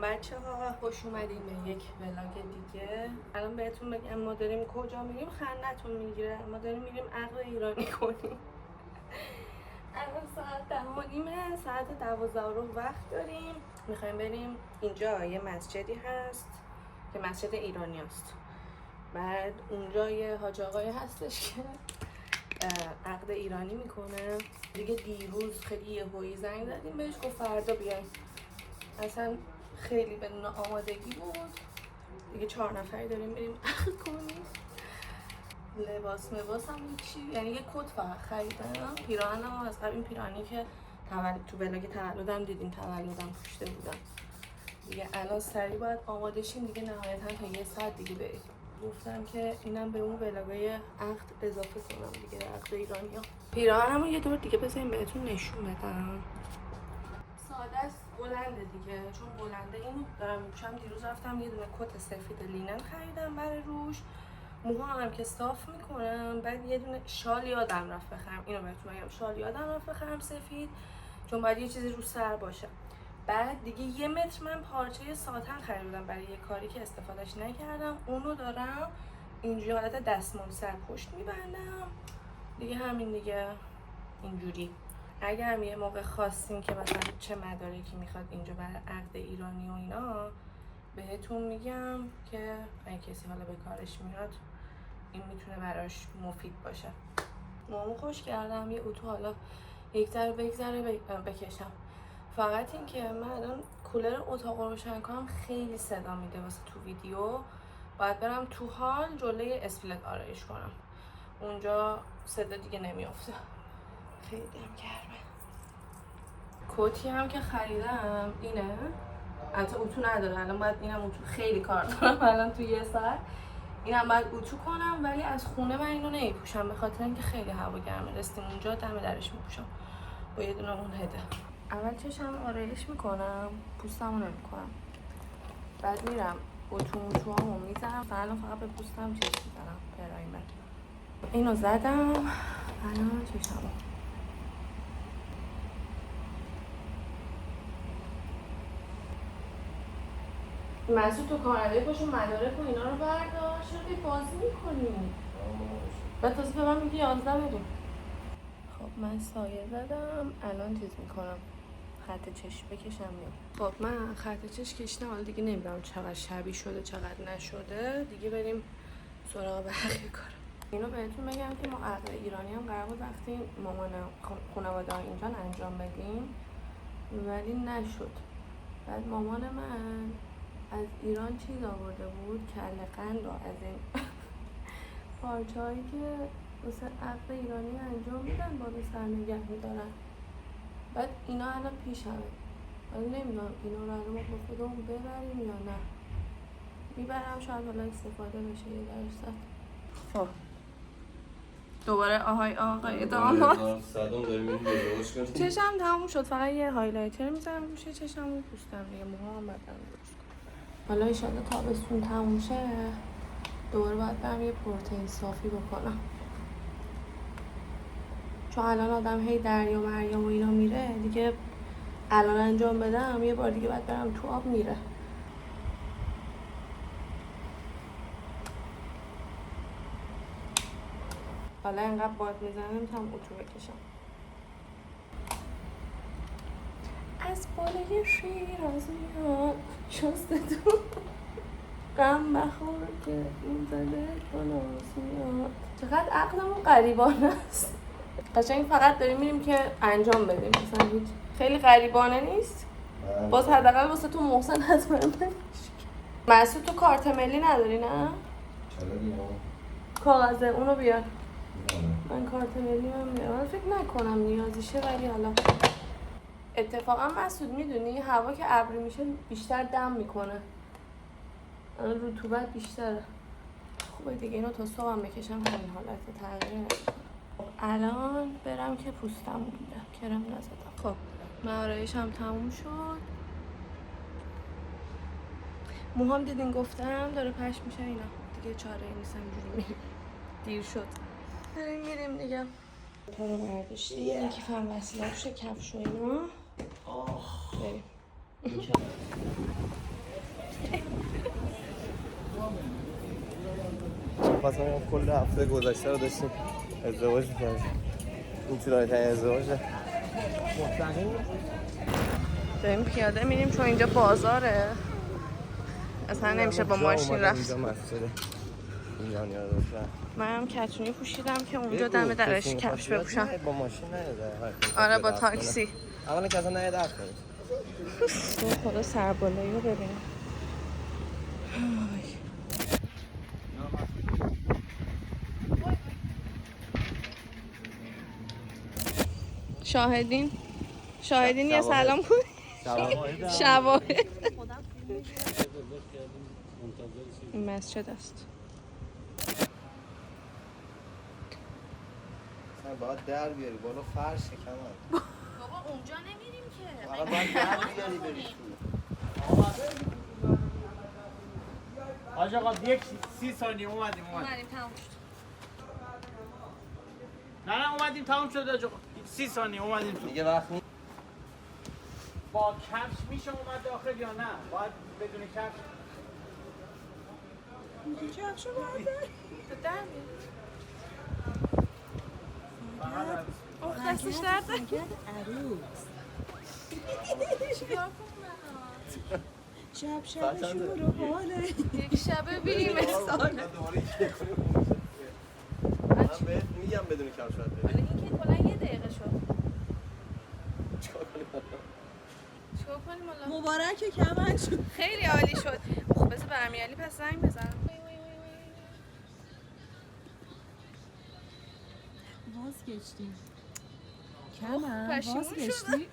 سلام بچه ها، خوش اومدیم به یک ولاگ دیگه. الان بهتون بگم ما داریم کجا میریم، خندتون میگیره. ما داریم میریم عقد ایرانی کنیم. الان ساعت 10:30، ساعت 12 رو وقت داریم. میخوایم بریم اینجا یه مسجدی هست که مسجد ایرانی هست. بعد اونجا یه حاج آقایی هستش که عقد ایرانی میکنه دیگه. دیروز خیلی یهویی زنگ زدیم بهش، گفت فردا بیایم. اصلا خیلی بدون آمادگی بود دیگه. 4 نفری داریم میریم عقد کنیم. لباس هم هیچی، یعنی یه کت فقط خریدم. پیراهنم از قبل، این پیراهنی که تو ولاگ تولدم دیدین تولدم پوشیده بودم دیگه. الان سریع باید آماده شیم دیگه، نهایتا تا 1 ساعت دیگه بریم. گفتم که اینم به اون ولاگای عقد اضافه کنم دیگه، عقد ایرانیا. پیراهنمو یه دور دیگه بذاریم بهتون نشون بدم. ساده است، بلنده دیگه، چون بلنده اینو دارم میپوشم. دیروز رفتم یه دونه کت سفید لینن خریدم برای روش. موهام که صاف میکنم. بعد یه دونه شال یادم رفت بخرم، اینو بهتون بگم، شال یادم رفت بخرم سفید، چون باید یه چیزی رو سر باشه. بعد دیگه 1 متر من پارچه ساتن خریدم برای یه کاری که استفادهش نکردم. اونو دارم اینجوری حالت دستمال سر پشت میبندم دیگه. همین دیگه، اینجوری. اگر هم یه موقع خواستین که مثلا چه مدارکی میخواد اینجا برای عقد ایرانی و اینا، بهتون میگم که اگه کسی حالا به کارش میاد این میتونه براش مفید باشه. موامو خوش کردم، یه اتو حالا یک ذره بکشم. فقط این که من الان کولر اتاق رو روشن کنم خیلی صدا میده واسه تو ویدیو. باید برم تو هال جلوی اسپلت آرایش کنم، اونجا صدا دیگه نمیافته. خیلی هم گرمه. کتی هم که خریدم اینه، البته اتو نداره الان. باید اینم اتو، خیلی کار دارم الان تو 1 ساعت. اینم باید اتو کنم، ولی از خونه من اینو نمیپوشم به خاطر اینکه خیلی هوا گرمه. رسیدیم اونجا دم درش میپوشم با یه دونه اون هده. اول چشم آرایش میکنم، پوستمو نمیکنم. بعد میرم اتوامو میزنم. الان فقط به پوستم چشم میزنم، پرایمر. اینو زدم. الان چشمو مسعود، تو کاناده پاشو مدارک و اینا رو بردار. چرا بازی میکنی؟ بعد تازه به من میگی 11 بریم. خب من سایه زدم، الان چیز میکنم، خط چشم بکشم میام. خب من خط چشم کشیدم، حالا دیگه نمیدونم چقدر شبیه شده چقدر نشده دیگه. بریم سراغ بقیه کارم. اینو بهتون بگم که ما عقد ایرانی هم قرار بود وقتی مامان خانواده اینجا انجام بدیم، ولی نشد. بعد مامان من از ایران چیز آورده بود، کله قند رو از این پارچه هایی که واسه عقد ایرانی انجام میدن بالا سر نگه میدارن. بعد اینا الان پیشمه، ولی نمیدونم اینا رو الان با خودمون ببریم یا نه. میبرم شاید حالا استفاده بشه 1%. خب دوباره آهای آقای داماد چشم تموم شد. فقط یه هایلایتر میزنم روش چشم و پوستم دیگه. موهام بدن درست کنم. حالا ایشالا تابستون تموم شه دوباره باید برم یه پروتئین صافی بکنم، چون الان آدم هی دریا مریم و اینا میره دیگه. الان انجام بدم یه بار دیگه باید برم تو آب میره. حالا اینقدر باد میزنه میتونم اتو بکشم. از بالای شیراز میاد شستتون غم بخور که این زده بناس میاد. چقدر عقلمون غریبانه است. قشنگ فقط داریم میریم که انجام بدیم، مثلا هیچ خیلی غریبانه نیست. باز حداقل واسه تو محسن حتما بشه. مسعود تو کارت ملی نداری نه؟ چرا دیگه؟ کاغذه اونو بیار. من کارت ملی من میارم. فکر نکنم نیازیشه، ولی حالا اتفاقا مسعود میدونی هوا که ابری میشه بیشتر دم میکنه، رطوبت بیشتره. خوبه دیگه اینو تا صبحم بکشم همین حالت تغییر نمیکنه. الان برم که پوستم مونده، کرم نزدم. خب من آرایشم تموم شد. موهام دیدین گفتم داره پش میشه اینا دیگه، چاره ای نیست، اینجوری میریم. دیر شد داریم میریم دیگه. تا رو برداشتیم، کیفم وصله بشه، کفش و اینا. بریم. مثلا کل هفته گذشته رو داشتیم ازدواج می‌کردیم. این طولانی ترین ازدواجه. داریم پیاده میریم چون اینجا بازاره. اصلا نمیشه با ماشین رفت. اینجا مسجده. اینجا نیاز داشتن. منم کتونی پوشیدم که اونجا دم درش کفش بپوشم. با ماشین نیاده. آره با تاکسی. اولا که اصلا نیاده حرف کنید. تو خدا سربالایی رو ببین. شاهدین یا سلام کن. شواهد. این مسجد است. باید در بیاری بالا فرش کمان. بابا اونجا نمیریم که. فقط باید در بیاری بریش آج آقا یک 30 ثانیه اومدیم تمام شد. نه اومدیم تمام شد آج آقا 30 ثانیه اومدیم تو. دیگه وقت نیست. با کفش میشه اومد داخل یا نه؟ باید بدون کفش. کفشو باید در میریم. دستش درده. شب شروع حاله. یک شبه بیمستانه. من بهت میگم بدون کفش باید بریم. حالا این که کلا یه دقیقه شد. چیکار کنیم حالا؟ مبارکه کمن شد. خیلی عالی شد. خب بذار برمیالی پس زنگ بزن. باز گشتیم. کمن باز گشتیم.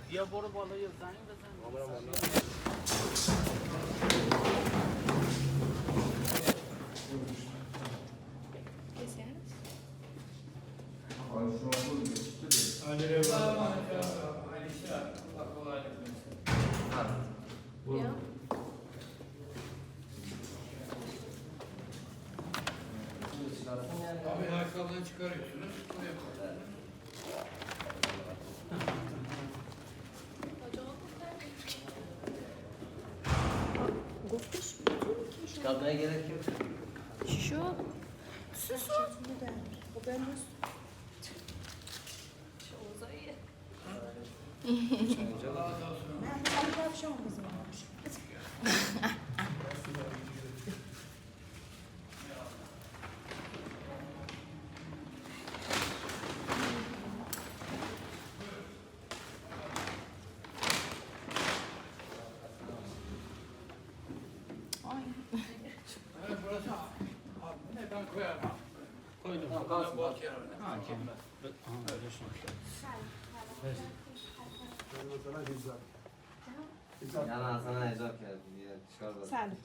بیا برو بالا یا زنگ بزن. کسی هست؟ بیا. شکاب نگرفت که چی شد؟ چی شد؟ چه اوضاعیه؟ یعنی اصلا ایجاب کرد دیگه چیکار باید سلام.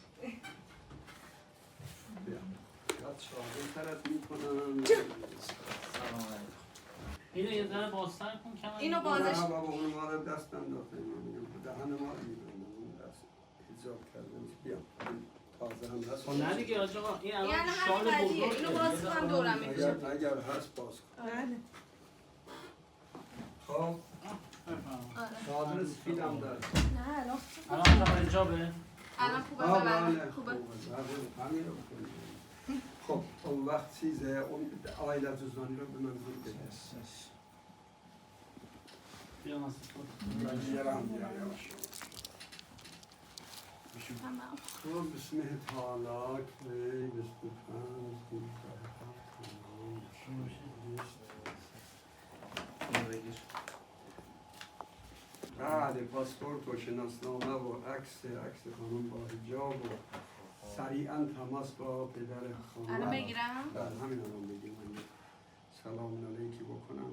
اینو یه ذره بازتر کن کمن. اینو بازش بابا اون ما رو دست انداخته دهن ما رو می‌بندم اون دست ایجاب کردم بیا تازه هم هست. خب نه دیگه آج آقا این الان یعنی شال همین قضیه. بزرگه. اینو باز کنم دورم میکشه. اگر هست باز کن. بله. خب چادر سفید هم داره. نه الان الان حجابه. الان خوبه بله ببرم. خوبه. همین رو بکنیم. خب اون وقت چیزه اون آیلت زنی رو به من زود بده. بیا ناصر خود. بیارم یواش. تمام. خب بسم تعالی که بسم بله پاسپورت و شناسنامه و عکس خانم با حجاب و سریعا تماس با پدر خانم. الان بگیرم؟ بله همین الان بگیم من سلام علیکی بکنم.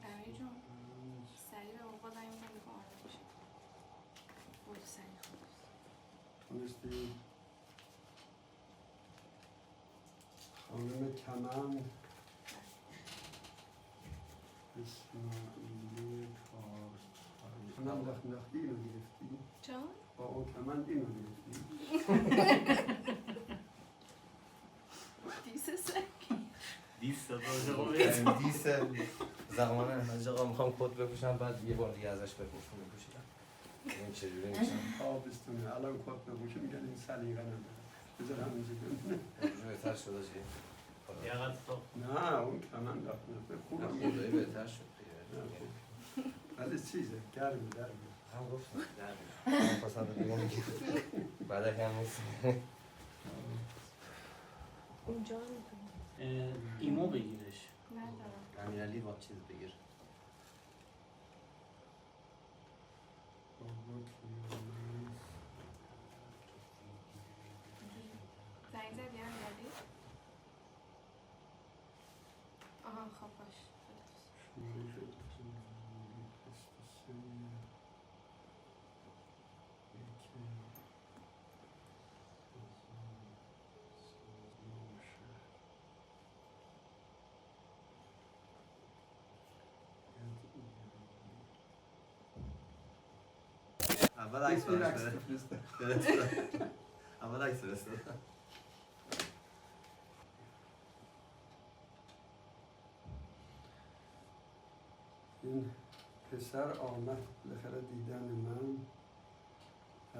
امیر جون سریع به بابا زنگ بزن که آماده بشه. برو سریع خلاص. تونستی خانم کمن اسماعیلی کارخانی من داختی اینو گرفتی چون؟ با اون کمند اینو گرفتی دیسه سک دیس زمان احمدی آقا میخوام کت بپوشم بعد یه بار دیگه ازش بپوشم میپوشیدم این چجوری میشم آبستونه الان کت بپوشه میگن این سلیقه نداره بذار همینجا بمونه بهتر شده چی؟ یقت تو نه اون کمند داخته خوبه خدایی بهتر شد ولی چیزه گرمه درمه هم گفتم هم پسند دیگه میگی بعد کم نیست اونجا ایمو بگیرش ندارم امیرعلی با چیز بگیر زنگ زدی امیرعلی؟ آها خب باش اول عکس این براش عکس بره بفرسته. اول عکس فرستاد این پسر آمد بالاخره دیدن من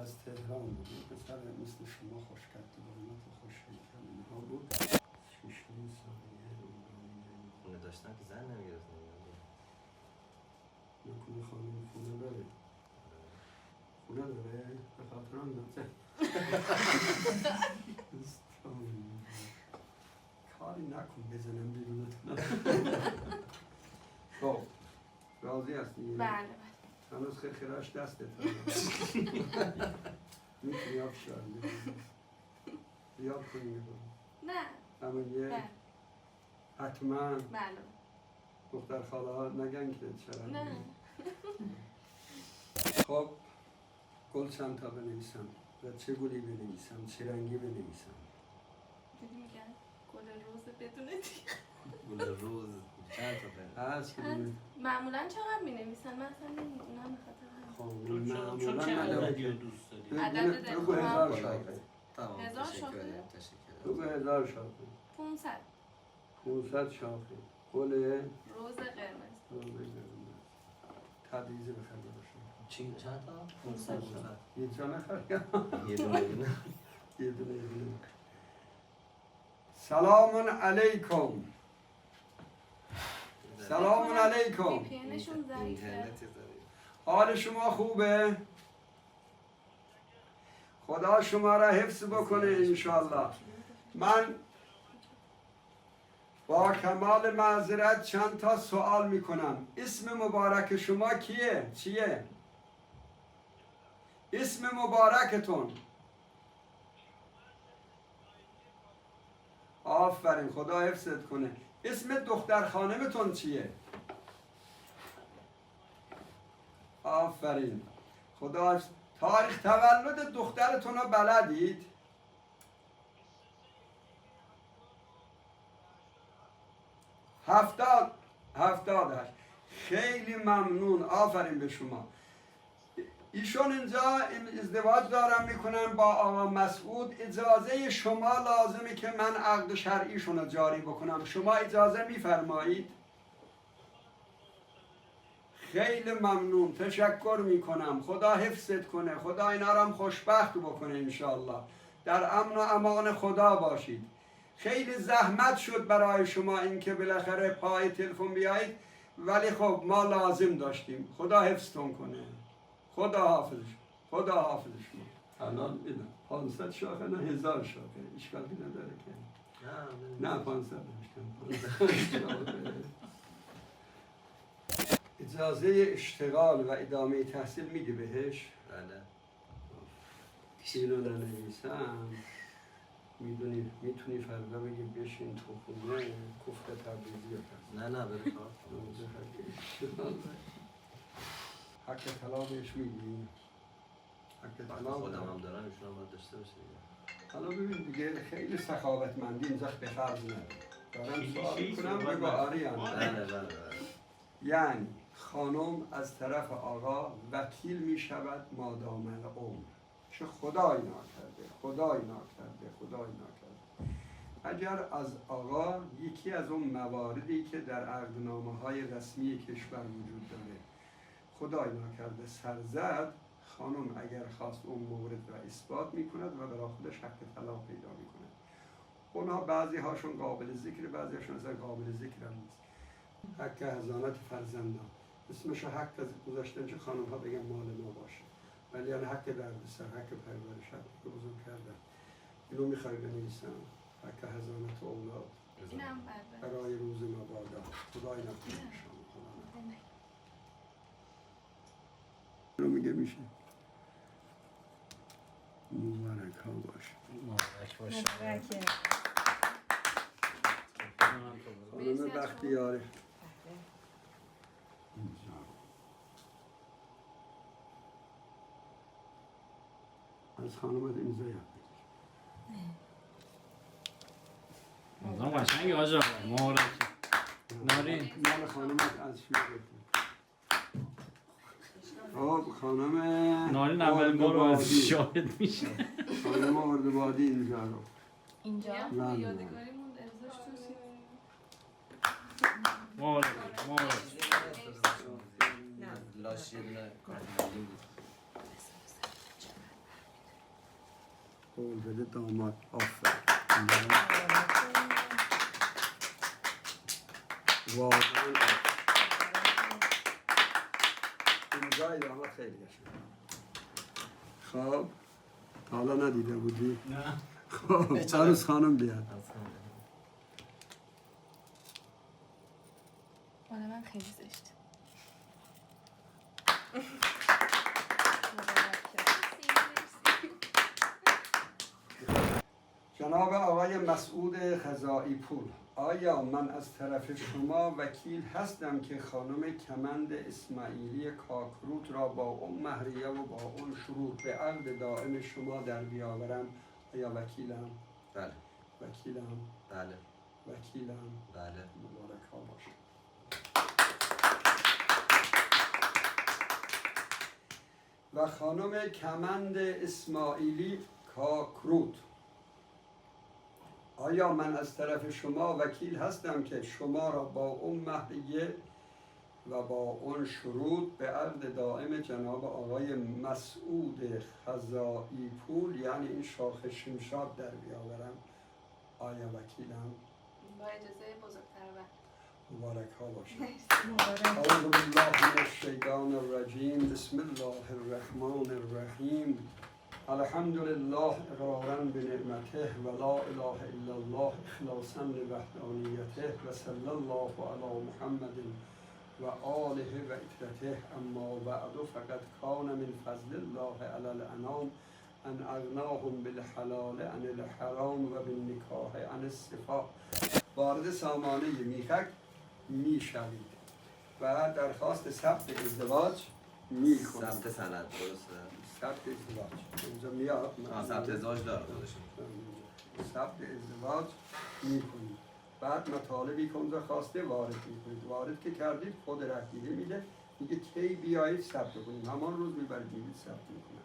از تهران بود این پسر مثل شما خوشکت دارمت خوش هیکل اینها بود 6 سالیه خونه داشتن که زن نمیگرفتن نکنه خانم خونه داره خونه داره به خاطر آن نزد کاری نکن بزنم بیرونتون خب راضی هستی؟ بله بله هنوز خرخراش دستت میتونی آفشار یاد کنی نه اما یه بله حتما بله دختر خاله ها نگن که چرا نه خب گل چند تا بنویسم و چه گلی بنویسم چه رنگی بنویسم دیدی میگن گل روز بدون دیگه گل روز چند تا هست معمولا چقدر می نویسن من اصلا نمیدونم بخاطر خب چون چه معمولا عددی رو دوست داری؟ عدد بگو دلخواه. 1000 شاخه تمام 1000 تشکر شاخه؟ ادم، تشکر بگو 1000 شاخه 500 500 شاخه گل روز قرمز تبریزی بخیر باشم چی چند تا 500 یه جا نخریم یه دونه دونه یه دونه سلام علیکم سلام علیکم VPN نشون ضعیفه اینترنت ضعیف حال شما خوبه؟ خدا شما را حفظ بکنه انشالله من با کمال معذرت چند تا سوال میکنم اسم مبارک شما کیه؟ چیه؟ اسم مبارکتون آفرین خدا حفظت کنه اسم دختر خانمتون چیه؟ آفرین خدا حفظ تاریخ تولد دخترتون رو بلدید؟ هفتاد خیلی ممنون آفرین به شما ایشون اینجا ازدواج دارم میکنن با آقا مسعود اجازه شما لازمه که من عقد شرعیشون رو جاری بکنم شما اجازه میفرمایید؟ خیلی ممنون تشکر میکنم خدا حفظت کنه خدا اینا رو هم خوشبخت بکنه انشالله در امن و امان خدا باشید خیلی زحمت شد برای شما اینکه بالاخره پای تلفن بیایید ولی خب ما لازم داشتیم خدا حفظتون کنه خدا حافظ شما الان اینا 500 شاخه نه 1000 شاخه اشکالی نداره که نه 500 اجازه اشتغال و ادامه تحصیل میدی بهش؟ بله اینو ننویسم میتونی فردا بگی بشین تو خونه کفر تبریزی رو نه بره کار حق طلاقش میدی؟ حق طلاق خودم هم دارم ایشون هم باید داشته باشه حالا ببین دیگه خیلی سخاوتمندی اینجا به خرج نده دارم سوال کنم بگو آره یا نه بله یعنی خانم از طرف آقا وکیل می شود مادام العمر. چه خدای ناکرده، خدای ناکرده، خدای ناکرده. اگر از آقا یکی از اون مواردی که در عقدنامه‌های رسمی کشور وجود داره خدای ناکرده سر زد، خانم اگر خواست اون مورد را اثبات میکند و برای خودش حق طلاق پیدا میکند. اونها بعضی هاشون قابل ذکر، بعضی هاشون اصلا قابل ذکر هم نیست. حق حضانت فرزندان اسمش حق گذاشتن که خانم ها بگن مال ما باشه، ولی یعنی حق دردسر، حق پرورش، حق بزرگ کردن. اینو میخوای بنویسم، حق حضانت اولاد اینم بده. برای روز مبادا. خدای نکنه شما. اینو میگه میشه. مبارک ها باشه. مبارک باشه. مبارکه. خانم بختیاری از خانمت امضا یاد بگیر. موضوع قشنگی آجا. مبارک. نارین. مال خانمت از شیر بگیر. خب خانم نارین اول بار اردبادی. شاهد میشه. خانم اردبادی اینجا رو. اینجا بله. یادگاری موند امضاش توش. مبارک. مبارک. لاش یه دونه کارتون بود. قول بده داماد آفر. واقعا اینجای داماد خیلی گشنه. خب حالا ندیده بودی؟ نه. خب عروس خانم بیاد. مال من خیلی زشت. جناب آقای مسعود خزائی پور، آیا من از طرف شما وکیل هستم که خانم کمند اسماعیلی کاکروت را با اون مهریه و با اون شروط به عقد دائم شما در بیاورم؟ آیا وکیلم؟ بله. وکیلم؟ بله. وکیلم؟ بله. مبارک ها باشه. و خانم کمند اسماعیلی کاکروت، آیا من از طرف شما وکیل هستم که شما را با اون مهریه و با اون شروط به عقد دائم جناب آقای مسعود خزائی پور یعنی این شاخ شمشاد در بیاورم؟ آیا وکیلم؟ با اجازه بزرگتر مبارک ها باشه. مبارک. اعوذ بالله من الشیطان الرجیم. بسم الله الرحمن الرحیم. الحمد لله اقرارا بنعمته و لا اله الا الله اخلاصا لوحدانیته و صلی الله علی محمد و آله و اطرته. اما بعد فقد کان من فضل الله علی الانام ان اغناهم بالحلال عن الحرام و بالنکاح عن الصفا. وارد سامانه میخک میشوید و درخواست ثبت ازدواج میکنید. ثبت سند درسته؟ ثبت ازدواج اینجا میاد. ثبت ازدواج داره خودشون. ثبت ازدواج میکنید. بعد مطالبی که اونجا خواسته وارد میکنید. وارد که کردید خود رهگیری میده، میگه کی بیایید ثبت کنید. همان روز میبرید میبید ثبت میکنید.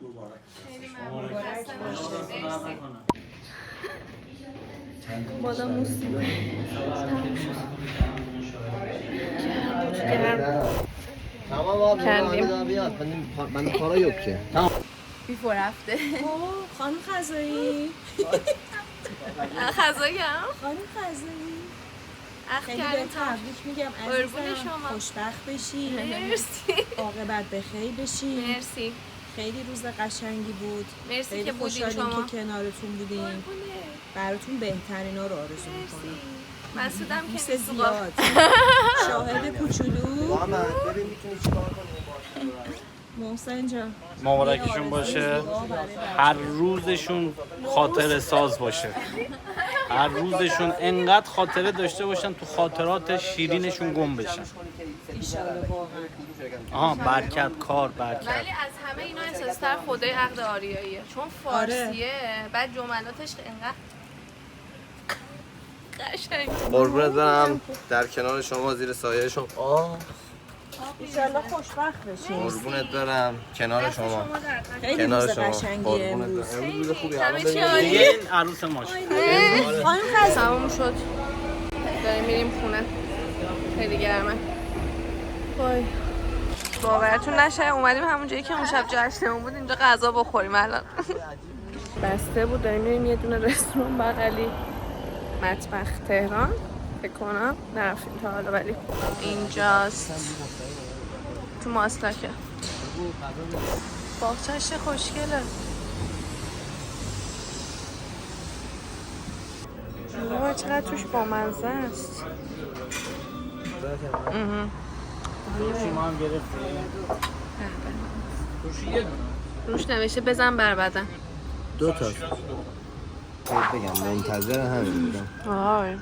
مبارک. خیلی ممنون. مبارک. خسته نباشید. مرسی. نکنم. بالا موسیقی. Tamam abi. Kendim. Ahmet abi yat. Bende para yok ki. Tamam. بیفور رفته. خانم خزائی. خزاییم. خانم خزائی. اخ خیلی کردیم. به تبریک میگم قربون عزیزم. شما. خوشبخت بشی. مرسی. عاقبت بخیر بشی. مرسی. خیلی روز قشنگی بود. مرسی خیلی که بودین خوشحالیم شما. که کنارتون بودیم. قربونه. براتون بهترینا رو آرزو میکنم. مرسی. مسعودم که بوس نیست. زیاد. شاهد کوچولو. Ahmet bebek میتونی چیکار کنی؟ محسن جان. مبارکشون باشه. هر روزشون خاطر ساز باشه. هر روزشون انقدر خاطره داشته باشن تو خاطرات شیرینشون گم بشن. ایشالله واقعا. آها برکت کار برکت. ولی از همه اینا احساستر خدای عقد آریاییه چون فارسیه. بعد جملاتش انقدر قشنگ. قربونت برم در کنار شما زیر سایه شما. ایشالله خوشبخت بشین. قربونت برم کنار شما. خیلی کنار روز شما. قشنگی قربونت امروز. برم. امروز روز خوبی. همه چی دیگه عالیه. این عروس ماست. خانم خز تموم شد. داریم میریم خونه. خیلی گرمه. وای. باورتون نشه اومدیم همون جایی که اون شب جشنمون بود اینجا غذا بخوریم الان. بسته بود داریم میریم یه دونه رستوران بغلی مطبخ تهران فکر کنم نرفتیم تا حالا ولی اینجاست تو ماسلاکه. باغچه‌ش خوشگله. وای چقدر توش بامزه است. ما هم گرفتیم. روش نوشته بزن بر بدن. دو تا. بگم منتظر همین بودم. وای.